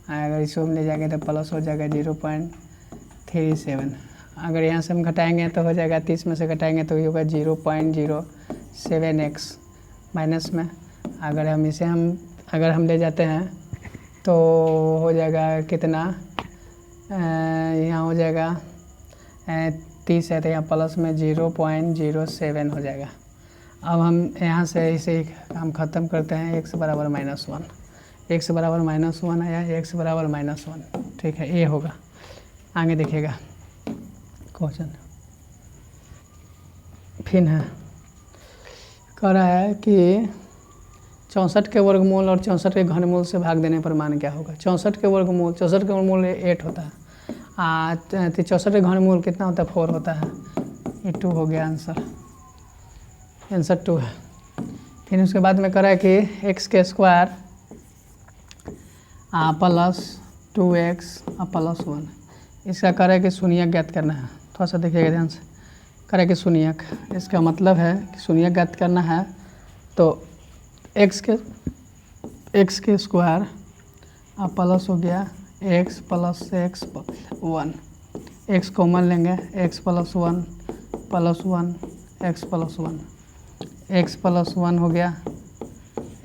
अगर इसको हम ले जाएंगे तो प्लस हो जाएगा 0.37। अगर यहाँ से हम घटाएंगे तो हो जाएगा 30 में से घटाएंगे तो ये होगा 0.07x माइनस में। अगर हम ले जाते हैं तो हो जाएगा कितना, यहाँ हो जाएगा 30 है तो यहाँ प्लस में 0.07 हो जाएगा। अब हम यहाँ से इसे हम ख़त्म करते हैं, x बराबर -1, x बराबर -1 आया, x बराबर -1। ठीक है, ये होगा। आगे देखिएगा क्वेश्चन फिर है, कह रहा है कि 64 के वर्गमूल और 64 के घनमूल से भाग देने पर मान क्या होगा? 64 के वर्गमूल 8 होता है, 64 के घनमूल कितना होता है? 4 होता है, ये 2 हो गया आंसर 2 है। फिर उसके बाद में करा कि x के स्क्वायर प्लस 2x प्लस 1, इसका करा कि शून्यक ज्ञात करना है। थोड़ा सा देखिएगा ध्यान से, करा कि शून्यक, इसका मतलब है कि शून्यक ज्ञात करना है तो x के स्क्वायर प्लस हो गया x plus x 1, x common लेंगे, x plus 1 plus 1 x plus 1, x plus 1 हो गया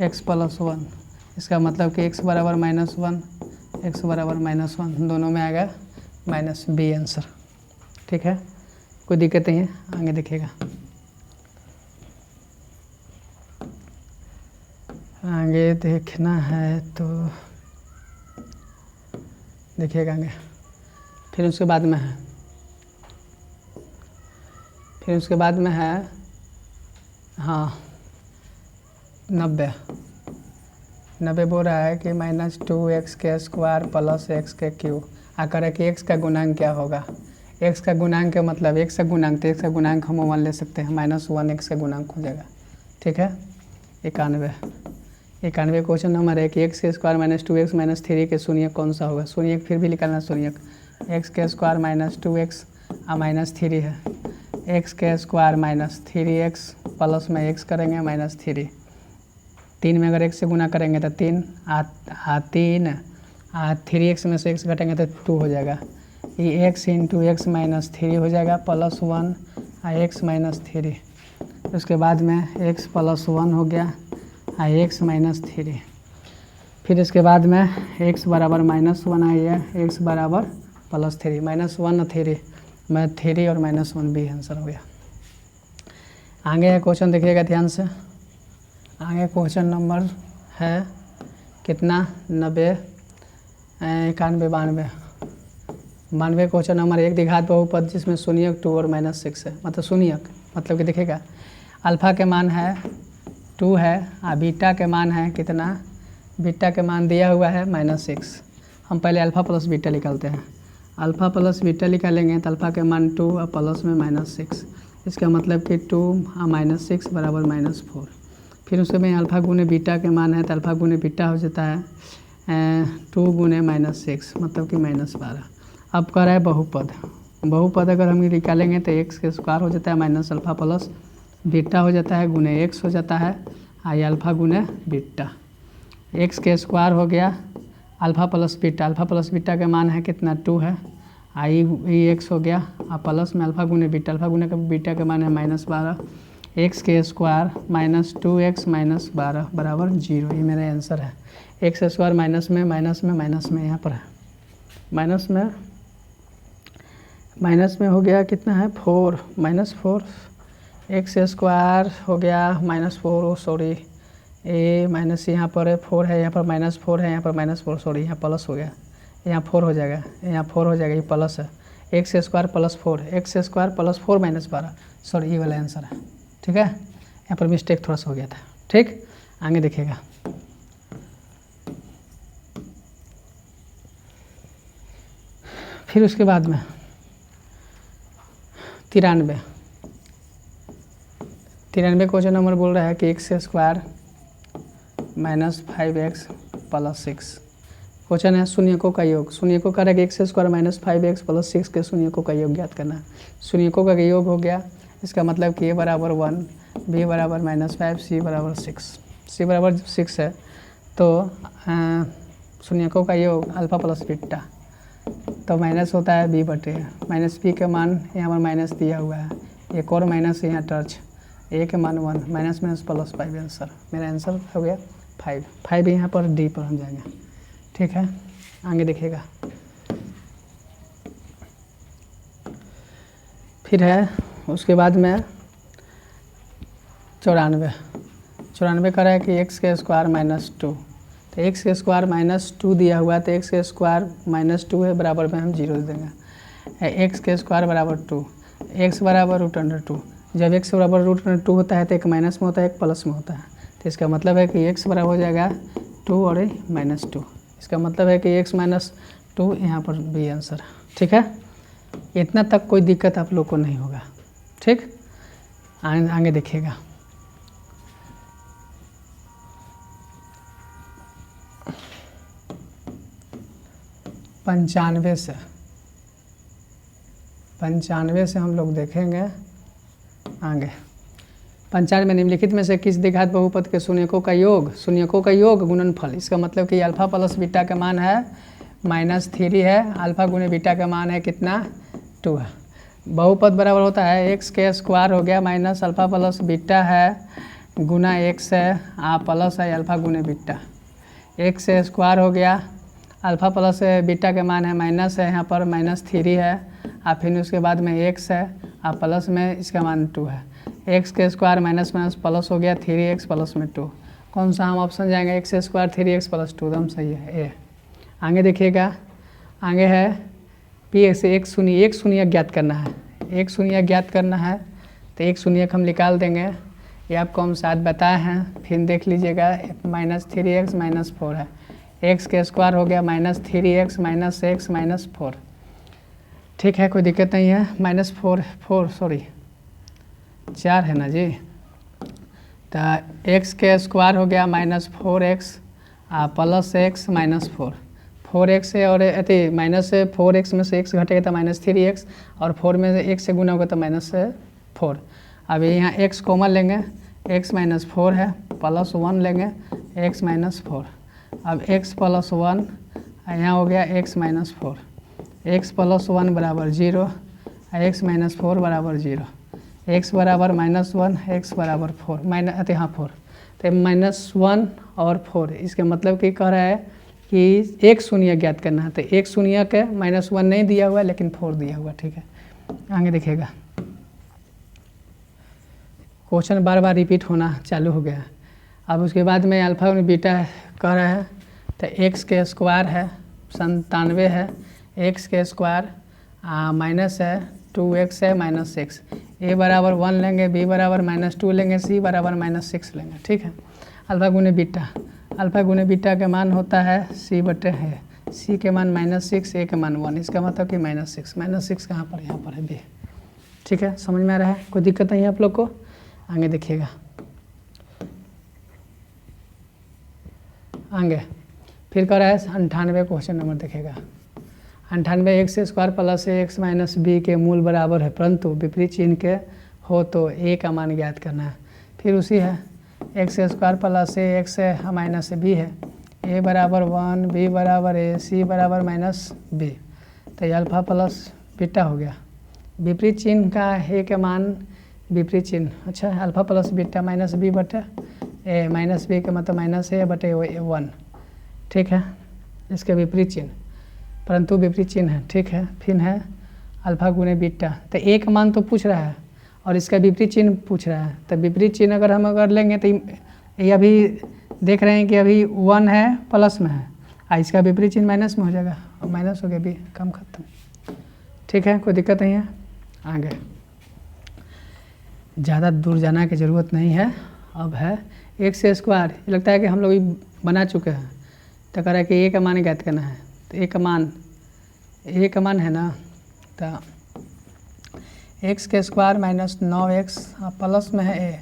x प्लस 1। इसका मतलब कि x बराबर -1, x बराबर -1, दोनों में आएगा -b आंसर। ठीक है, कोई दिक्कत नहीं है। आगे देखिएगा, आगे देखना है तो देखिएगा आगे। फिर उसके बाद में है हाँ 90 बोल रहा है कि -2x के स्क्वायर प्लस x के क्यूब, आकर कि x का गुणांक क्या होगा? x का गुणांक मतलब x का गुणांक, तो x का गुणांक हम 1 ले सकते हैं, -1 x का गुणांक हो जाएगा। ठीक है, 91 क्वेश्चन नंबर है कि x के स्क्वायर -2x -3 के शून्यक कौन सा होगा? शून्यक फिर भी निकालना, शून्यक x के स्क्वायर -2x -3 है, x के स्क्वायर -3x प्लस में x करेंगे -3, 3 में अगर x से गुना करेंगे तो 3 3x में से x घटेंगे तो 2 हो जाएगा, ये x इंटू x -3 हो जाएगा प्लस 1 x -3। उसके बाद में x प्लस 1 हो गया x -3। फिर इसके बाद में x बराबर -1 आई है, x बराबर +3, -1 3 में 3 और -1 भी आंसर हो गया। आगे क्वेश्चन देखिएगा ध्यान से। आगे क्वेश्चन नंबर है कितना 90, 91 92 92 क्वेश्चन नंबर 1 द्विघात बहुपद जिसमें शून्यक 2 और -6 है, मतलब शून्यक मतलब कि देखिएगा अल्फ़ा के मान है 2 है और बीटा के मान है कितना, बीटा के मान दिया हुआ है -6। हम पहले अल्फ़ा प्लस बीटा निकालते हैं, अल्फ़ा प्लस बीटा निकालेंगे तो अल्फ़ा के मान 2 और प्लस में -6, इसका मतलब कि 2 और -6 बराबर -4। फिर उसके में अल्फ़ा गुने बीटा के मान है तो अल्फ़ा गुने बीटा हो जाता है 2 गुने -6 मतलब कि -12। अब कर रहा है बहुपद, बहुपद अगर हम निकालेंगे तो x के स्क्वायर हो जाता है माइनस अल्फ़ा प्लस बीटा हो जाता है गुने x हो जाता है आई अल्फ़ा गुने बीटा, x के स्क्वायर हो गया अल्फ़ा प्लस बीटा के मान है कितना 2 है, आई x हो गया और प्लस में अल्फ़ा गुने बीटा के मान है -12, x के स्क्वायर -2x -12 बराबर 0। ये मेरा आंसर है। x स्क्वायर माइनस में यहाँ पर है माइनस में हो गया कितना है 4 -4, एक्स स्क्वायर हो गया -4 सॉरी ए माइनस यहाँ पर है 4 है, यहाँ पर -4 है, यहाँ पर -4 सॉरी यहाँ प्लस हो गया, यहाँ 4 हो जाएगा, यहाँ 4 हो जाएगा, ये प्लस है एक्स स्क्वायर प्लस 4 -12 सॉरी ये वाला आंसर है। ठीक है, यहाँ पर मिस्टेक थोड़ा सा हो गया था। ठीक, आगे देखिएगा फिर उसके बाद में 93 क्वेश्चन नंबर बोल रहा है कि x स्क्वायर -5x + 6 क्वेश्चन है शून्यकों का योग। शून्यकों का है कि x स्क्वायर -5x + 6 के शून्यकों का योग ज्ञात करना है। शून्यकों का योग हो गया, इसका मतलब कि a बराबर 1, b बराबर -5, c बराबर 6 है। तो शून्यकों का योग अल्फ़ा प्लस बीटा तो माइनस होता है b बटे -b के मान यहाँ पर माइनस दिया हुआ है, एक और माइनस यहाँ टच, a के मान 1 -+ 5 आंसर, मेरा आंसर हो गया 5 यहाँ पर डी पर हम जाएंगे। ठीक है, आगे देखिएगा फिर है उसके बाद में 94 कर रहा है कि x के स्क्वायर -2, तो x के स्क्वायर -2 दिया हुआ है तो x के स्क्वायर -2 है बराबर में हम 0 देंगे। x के स्क्वायर बराबर 2, x बराबर √2, जब x बराबर √2 होता है तो एक माइनस में होता है एक प्लस में होता है, तो इसका मतलब है कि x बराबर हो जाएगा 2 और -2, इसका मतलब है कि x -2 यहाँ पर भी आंसर। ठीक है, इतना तक कोई दिक्कत आप लोग को नहीं होगा। ठीक, आगे देखिएगा पंचानवे से हम लोग देखेंगे आगे। 95 निम्नलिखित में से किस द्विघात बहुपद के शून्यकों का योग गुणनफल, इसका मतलब कि अल्फ़ा प्लस बीटा का मान है -3 है, अल्फ़ा गुने बीटा का मान है कितना 2 है। बहुपद बराबर होता है x के स्क्वायर हो गया माइनस अल्फ़ा प्लस बीटा है गुना x है प्लस है अल्फ़ा गुने बीटा, x स्क्वायर हो गया अल्फ़ा प्लस बीटा के मान है माइनस है, यहाँ पर -3 है और फिर उसके बाद में x है और प्लस में इसका मान 2 है। x के स्क्वायर माइनस प्लस हो गया 3x प्लस में 2, कौन सा हम ऑप्शन जाएंगे, x स्क्वायर 3x + 2 एकदम सही है ए। आगे देखिएगा, आगे है p से एक शून्य ज्ञात करना है, एक शून्य ज्ञात करना है तो एक शून्य हम निकाल देंगे, ये आपको हम साथ बताए हैं, फिर देख लीजिएगा -3x -4 है, x के स्क्वायर हो गया -3x -x -4। ठीक है, कोई दिक्कत नहीं है, -4 है ना जी, तो x के स्क्वायर हो गया -4x प्लस x -4 है और अति -4x में से x घटेगा तो -3x और 4 में से x से गुना होगा तो -4। अब यहाँ x कॉमन लेंगे, x -4 है प्लस 1 लेंगे x -4, अब x + 1 यहाँ हो गया x -4, x + 1 बराबर 0, x -4 बराबर 0, x बराबर -1 x बराबर 4 4, तो -1 और 4, इसका मतलब कि कह रहा है कि एक शून्य ज्ञात करना है, तो एक शून्य के -1 नहीं दिया हुआ लेकिन 4 दिया हुआ। ठीक है, आगे देखिएगा क्वेश्चन बार बार रिपीट होना चालू हो गया। अब उसके बाद में अल्फ़ा और बीटा कह रहा है तो x के स्क्वायर है 97 है, एक्स के स्क्वायर माइनस है 2x है माइनस 6, ए बराबर 1 लेंगे, बी बराबर -2 लेंगे, सी बराबर -6 लेंगे। ठीक है, अल्फा गुने बीटा, अल्फा गुने बीटा का मान होता है सी बटे है, सी के मान -6, ए के मान 1, इसका मतलब कि -6 कहाँ पर, यहाँ पर है बी। ठीक है, समझ में आ रहा है, कोई दिक्कत नहीं है आप लोग को? आगे देखिएगा, आगे फिर कर रहा है 98 क्वेश्चन नंबर देखिएगा। 98 x square plus x minus b के मूल बराबर है, परंतु विपरीत चिन्ह के हो तो ए का मान ज्ञात करना है। फिर उसी है x square plus x minus b है, ए बराबर 1, बी बराबर ए, सी बराबर -b, तो ये अल्फा प्लस बीटा हो गया। विपरीत चिन्ह का ए के मान विपरीत चिन्ह, अच्छा alpha plus beta minus b बटे ए, माइनस बी का मतलब -a बटे 1। ठीक है, इसके विपरीत चिन्ह, परंतु विपरीत चिन्ह है। ठीक है, फिर है अल्फा गुने बीटा, तो ए का मान तो पूछ रहा है और इसका विपरीत चिन्ह पूछ रहा है, तो विपरीत चिन्ह अगर हम लेंगे तो ये अभी देख रहे हैं कि अभी 1 है प्लस में है, इसका विपरीत चिन्ह माइनस में हो जाएगा, और माइनस हो गया भी, कम खत्म। ठीक है, कोई दिक्कत नहीं है। आगे ज़्यादा दूर जाना की ज़रूरत नहीं है। अब है एक्स स्क्वायर, लगता है कि हम लोग बना चुके हैं, तो कह रहा है कि ए का मान ज्ञात करना है, तो ए का मान है ना, तो एक्स के स्क्वायर माइनस 9x प्लस में है ए,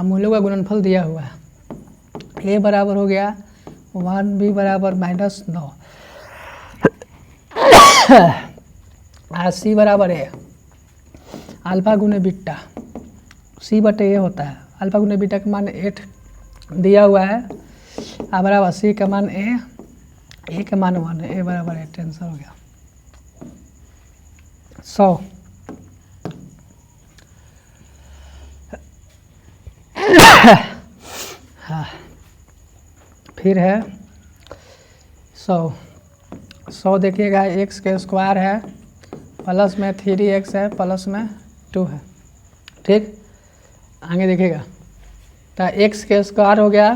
मूलों का गुणनफल दिया हुआ है, ए बराबर हो गया 1, बी बराबर -9 सी बराबर ए, अल्फा गुने बीटा, सी बटे ए होता है, अल्फा गुने बीटा का मान 8 दिया हुआ है, बराबर सी का मान ए के मान 1, ए बराबर 8, आंसर हो गया 100। हाँ, फिर है 100 देखिएगा, एक्स के स्क्वायर है प्लस में 3x है प्लस में 2 है। ठीक, आगे देखिएगा, तो एक्स के स्क्वायर हो गया,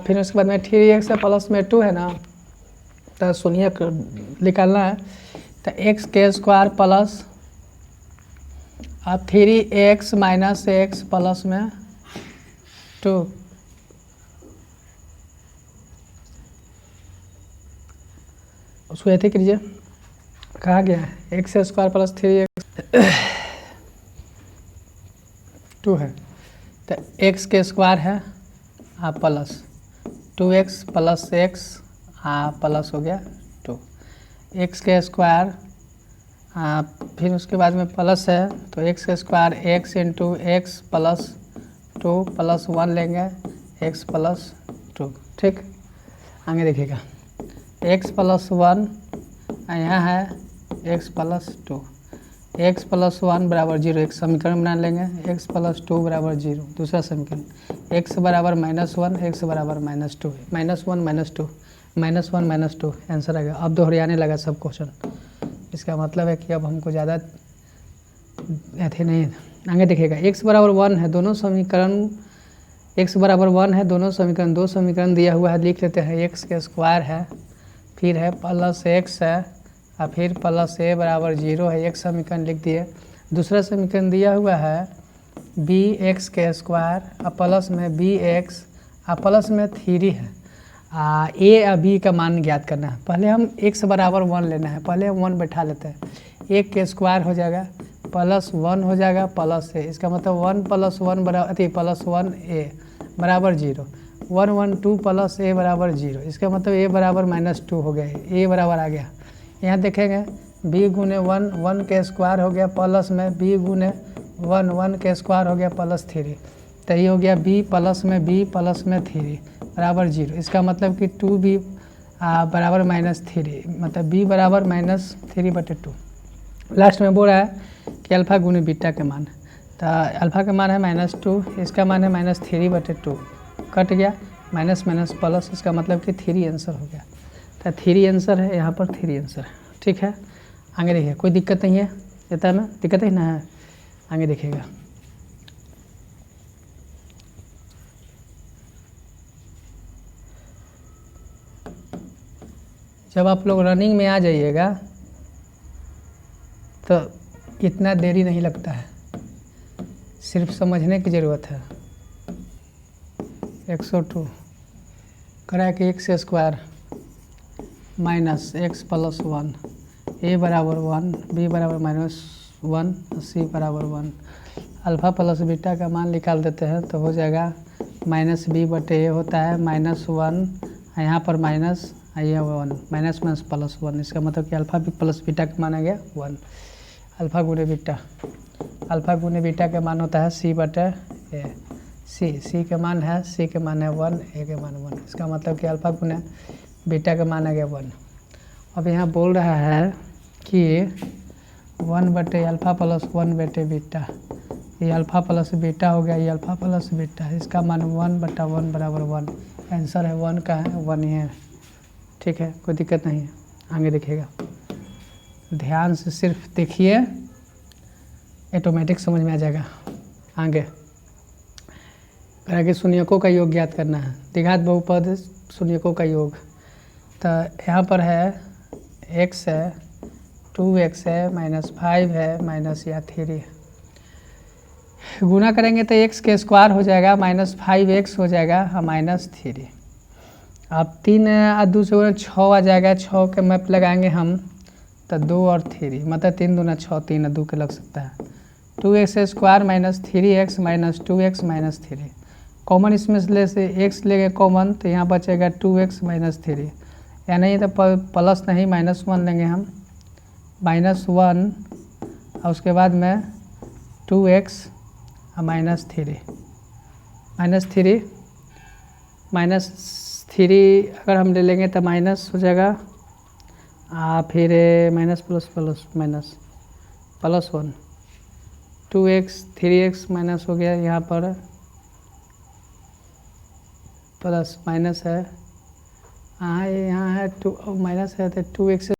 फिर उसके बाद में 3x है प्लस में 2 है ना, तो सुनिए निकालना है, तो एक्स के square plus 3x minus x plus में 2, उसको ऐसे कीजिए, कहा गया है एक्स स्क्वायर प्लस 3x 2 है, तो एक्स के स्क्वायर है plus 2x plus x plus हो गया 2, एक्स के स्क्वायर फिर उसके बाद में प्लस है, तो एक्स के square x into x plus 2 plus 1 लेंगे, x प्लस 2। ठीक, आगे देखिएगा, x प्लस 1 यहाँ है x प्लस 2, x प्लस 1 बराबर 0, एक समीकरण बना लेंगे, x प्लस 2 बराबर 0, दूसरा समीकरण, x बराबर -1, x बराबर -2, -1 -2 आंसर आ गया। अब दोहराने लगा सब क्वेश्चन, इसका मतलब है कि अब हमको ज़्यादा ऐसे नहीं। आगे देखिएगा, x बराबर 1 है, दोनों समीकरण x बराबर 1 है, दोनों समीकरण, दो समीकरण दिया हुआ है, लिख लेते हैं। x के स्क्वायर है, फिर है प्लस x है, और फिर प्लस a बराबर 0 है, एक समीकरण लिख दिए। दूसरा समीकरण दिया हुआ है bx के स्क्वायर प्लस में bx प्लस में 3 है, a और b का मान ज्ञात करना है। पहले हम x बराबर 1 लेना है, पहले हम 1 बैठा लेते हैं, 1 के स्क्वायर हो जाएगा प्लस 1 हो जाएगा प्लस a, इसका मतलब 1 प्लस 1 बराबर प्लस 1a बराबर 0, 1 1 2 प्लस a बराबर 0, इसका मतलब a बराबर -2 हो गया है, a बराबर आ गया। यहाँ देखेंगे b गुने 1 1 के स्क्वायर हो गया प्लस में b गुने 1 1 के स्क्वायर हो गया प्लस 3, तो ये हो गया b प्लस में 3 बराबर 0, इसका मतलब कि 2b बराबर -3, मतलब b बराबर -3/2। लास्ट में बोल रहा है कि अल्फ़ा गुने बीटा के मान, तो अल्फ़ा का मान है -2, इसका मान है -3/2, कट गया माइनस माइनस प्लस, इसका मतलब कि 3 आंसर हो गया, तो 3 आंसर है, यहाँ पर 3 आंसर है। ठीक है, आगे देखिए, कोई दिक्कत नहीं है, इतना में दिक्कत ही ना है। आगे देखिएगा, जब आप लोग रनिंग में आ जाइएगा तो इतना देरी नहीं लगता है, सिर्फ समझने की ज़रूरत है। 102 करा कि x square minus x plus 1, ए बराबर 1, बी बराबर -1, सी बराबर 1। अल्फ़ा प्लस बीटा का मान निकाल देते हैं तो हो जाएगा -b/a होता है -1, यहाँ पर माइनस ये 1, माइनस माइनस प्लस 1। इसका मतलब कि अल्फ़ा प्लस बीटा का मान आ गया 1। अल्फ़ा गुने बीटा, अल्फ़ा गुने बीटा का मान होता है c/a। सी के मान है 1, ए के मान 1। इसका मतलब कि अल्फ़ा गुने बीटा का मान आ गया 1। अब यहाँ बोल रहा है कि 1/अल्फ़ा प्लस 1/बीटा, ये अल्फ़ा प्लस बीटा हो गया, ये अल्फ़ा प्लस बीटा, इसका मान 1/1 बराबर 1। आंसर है 1 का है, 1 ही है। ठीक है, कोई दिक्कत नहीं है, आगे देखिएगा, ध्यान से सिर्फ देखिए, ऑटोमेटिक समझ में आ जाएगा। आगे कह कि शून्यकों का योग ज्ञात करना है, द्विघात बहुपद शून्यकों का योग। तो यहाँ पर है x है, 2x है, -5 है, माइनस या 3 है। गुना करेंगे तो x के स्क्वायर हो जाएगा, -5x हो जाएगा -3। अब 3 और 2 से 6 आ जाएगा, 6 के मैप लगाएंगे हम तो 2 और 3, मतलब 3 दूना 6, 3 और 2 के लग सकता है। 2x square -3x -2x -3, common इसमें ले से x लेंगे कॉमन तो यहाँ बचेगा 2x -3, या नहीं तो प्लस नहीं -1 लेंगे हम, -1 और उसके बाद में 2x और -3 अगर हम ले लेंगे तो माइनस हो जाएगा, फिर minus plus plus minus +1, 2x 3x minus हो गया, यहाँ पर प्लस माइनस है, यहाँ है 2 माइनस है तो 2x